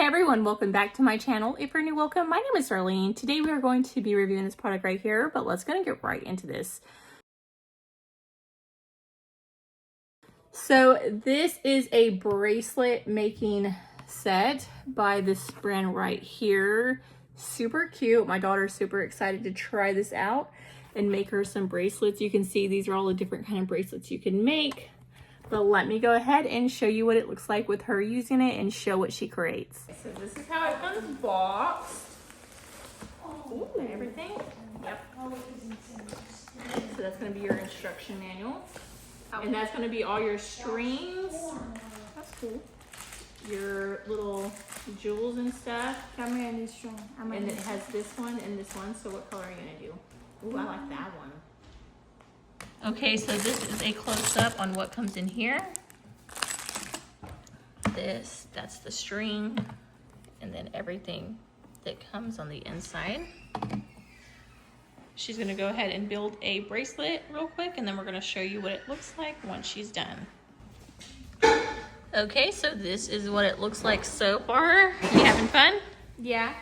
everyone, welcome back to my channel. If you're new, welcome. My name is Darlene. Today we are going to be reviewing this product right here, but let's get right into this. So this is a bracelet making set by this brand right here. Super cute. My daughter's super excited to try this out and make her some bracelets. You can see these are all the different kind of bracelets you can make. But let me go ahead and show you what it looks like with her using it and show what she creates. So this is how it comes boxed. Ooh, everything. Yep. So that's going to be your instruction manual. And that's going to be all your strings. That's cool. Your little jewels and stuff. And it has this one and this one. So what color are you going to do? Ooh, I like that one. Okay, so this is a close-up on what comes in here. That's the string, and then everything that comes on the inside. She's gonna go ahead and build a bracelet real quick, and then we're gonna show you what it looks like once she's done. Okay, so this is what it looks like so far. You having fun? Yeah.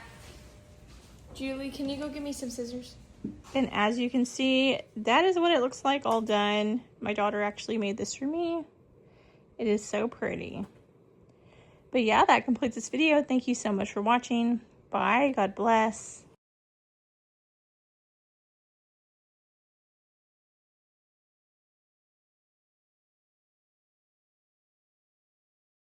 Julie, can you go get me some scissors? And as you can see, that is what it looks like all done. My daughter actually made this for me. It is so pretty. But yeah, that completes this video. Thank you so much for watching. Bye. God bless.